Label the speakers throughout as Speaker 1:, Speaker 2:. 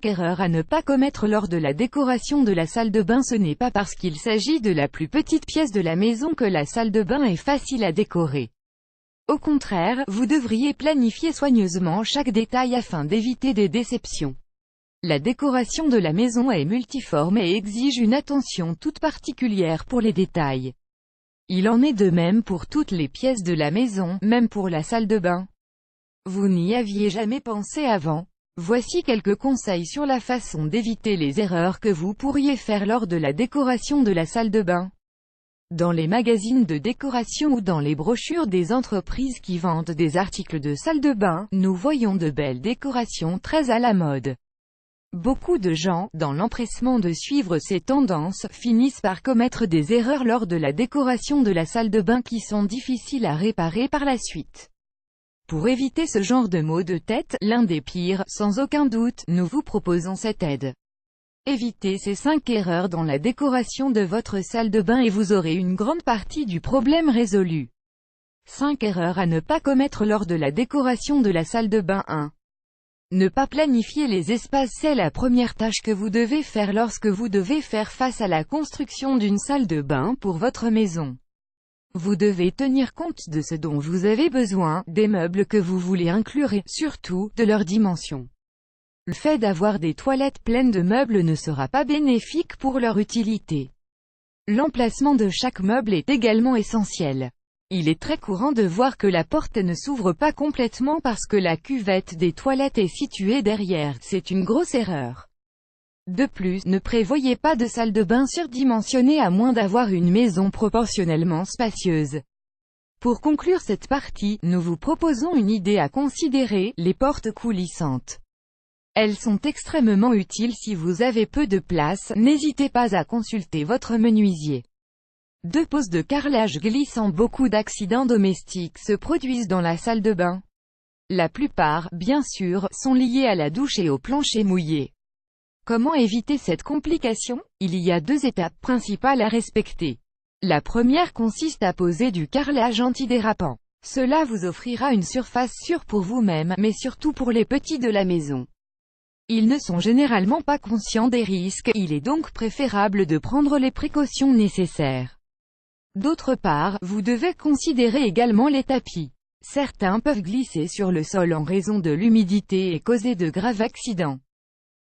Speaker 1: 5 erreurs à ne pas commettre lors de la décoration de la salle de bain. Ce n'est pas parce qu'il s'agit de la plus petite pièce de la maison que la salle de bain est facile à décorer. Au contraire, vous devriez planifier soigneusement chaque détail afin d'éviter des déceptions. La décoration de la maison est multiforme et exige une attention toute particulière pour les détails. Il en est de même pour toutes les pièces de la maison, même pour la salle de bain. Vous n'y aviez jamais pensé avant? Voici quelques conseils sur la façon d'éviter les erreurs que vous pourriez faire lors de la décoration de la salle de bain. Dans les magazines de décoration ou dans les brochures des entreprises qui vendent des articles de salle de bain, nous voyons de belles décorations très à la mode. Beaucoup de gens, dans l'empressement de suivre ces tendances, finissent par commettre des erreurs lors de la décoration de la salle de bain qui sont difficiles à réparer par la suite. Pour éviter ce genre de maux de tête, l'un des pires, sans aucun doute, nous vous proposons cette aide. Évitez ces 5 erreurs dans la décoration de votre salle de bain et vous aurez une grande partie du problème résolu. 5 erreurs à ne pas commettre lors de la décoration de la salle de bain. 1. Ne pas planifier les espaces. C'est la première tâche que vous devez faire lorsque vous devez faire face à la construction d'une salle de bain pour votre maison. Vous devez tenir compte de ce dont vous avez besoin, des meubles que vous voulez inclure et, surtout, de leurs dimensions. Le fait d'avoir des toilettes pleines de meubles ne sera pas bénéfique pour leur utilité. L'emplacement de chaque meuble est également essentiel. Il est très courant de voir que la porte ne s'ouvre pas complètement parce que la cuvette des toilettes est située derrière. C'est une grosse erreur. De plus, ne prévoyez pas de salle de bain surdimensionnée à moins d'avoir une maison proportionnellement spacieuse. Pour conclure cette partie, nous vous proposons une idée à considérer, les portes coulissantes. Elles sont extrêmement utiles si vous avez peu de place, n'hésitez pas à consulter votre menuisier. 2 poses de carrelage glissant. Beaucoup d'accidents domestiques se produisent dans la salle de bain. La plupart, bien sûr, sont liés à la douche et au plancher mouillé. Comment éviter cette complication? Il y a 2 étapes principales à respecter. La première consiste à poser du carrelage antidérapant. Cela vous offrira une surface sûre pour vous-même, mais surtout pour les petits de la maison. Ils ne sont généralement pas conscients des risques, il est donc préférable de prendre les précautions nécessaires. D'autre part, vous devez considérer également les tapis. Certains peuvent glisser sur le sol en raison de l'humidité et causer de graves accidents.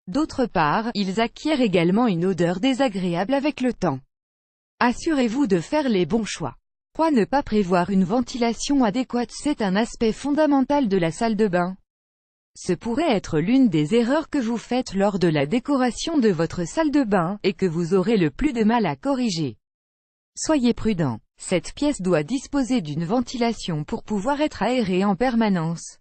Speaker 1: D'autre part, ils acquièrent également une odeur désagréable avec le temps. Assurez-vous de faire les bons choix. 3. Ne pas prévoir une ventilation adéquate. C'est un aspect fondamental de la salle de bain. Ce pourrait être l'une des erreurs que vous faites lors de la décoration de votre salle de bain, et que vous aurez le plus de mal à corriger. Soyez prudent. Cette pièce doit disposer d'une ventilation pour pouvoir être aérée en permanence.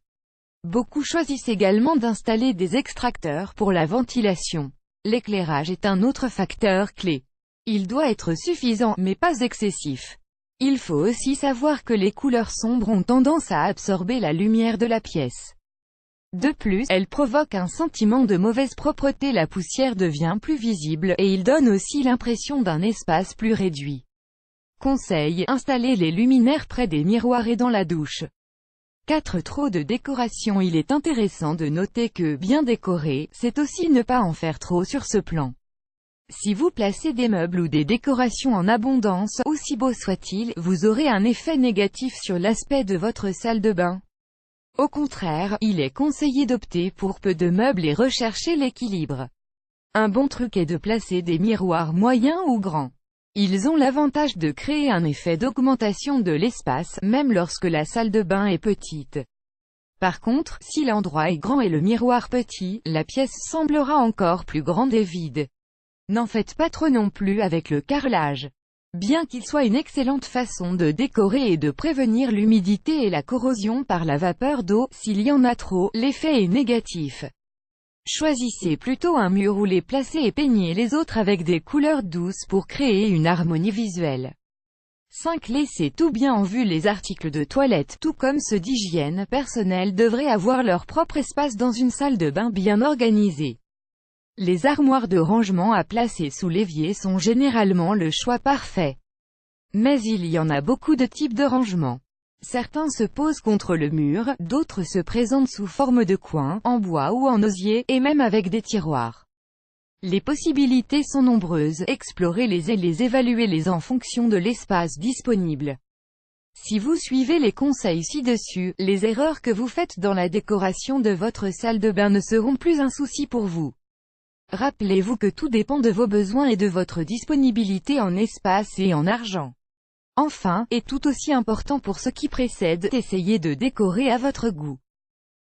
Speaker 1: Beaucoup choisissent également d'installer des extracteurs pour la ventilation. L'éclairage est un autre facteur clé. Il doit être suffisant, mais pas excessif. Il faut aussi savoir que les couleurs sombres ont tendance à absorber la lumière de la pièce. De plus, elles provoquent un sentiment de mauvaise propreté. La poussière devient plus visible, et il donne aussi l'impression d'un espace plus réduit. Conseil, installez les luminaires près des miroirs et dans la douche. 4. Trop de décoration. Il est intéressant de noter que, bien décorer, c'est aussi ne pas en faire trop sur ce plan. Si vous placez des meubles ou des décorations en abondance, aussi beaux soient-ils, vous aurez un effet négatif sur l'aspect de votre salle de bain. Au contraire, il est conseillé d'opter pour peu de meubles et rechercher l'équilibre. Un bon truc est de placer des miroirs moyens ou grands. Ils ont l'avantage de créer un effet d'augmentation de l'espace, même lorsque la salle de bain est petite. Par contre, si l'endroit est grand et le miroir petit, la pièce semblera encore plus grande et vide. N'en faites pas trop non plus avec le carrelage. Bien qu'il soit une excellente façon de décorer et de prévenir l'humidité et la corrosion par la vapeur d'eau, s'il y en a trop, l'effet est négatif. Choisissez plutôt un mur où les placez et peignez les autres avec des couleurs douces pour créer une harmonie visuelle. 5. Laissez tout bien en vue. Les articles de toilette, tout comme ceux d'hygiène personnelle, devraient avoir leur propre espace dans une salle de bain bien organisée. Les armoires de rangement à placer sous l'évier sont généralement le choix parfait. Mais il y en a beaucoup de types de rangement. Certains se posent contre le mur, d'autres se présentent sous forme de coins, en bois ou en osier, et même avec des tiroirs. Les possibilités sont nombreuses, explorez-les et les évaluez-les en fonction de l'espace disponible. Si vous suivez les conseils ci-dessus, les erreurs que vous faites dans la décoration de votre salle de bain ne seront plus un souci pour vous. Rappelez-vous que tout dépend de vos besoins et de votre disponibilité en espace et en argent. Enfin, et tout aussi important pour ce qui précède, essayez de décorer à votre goût.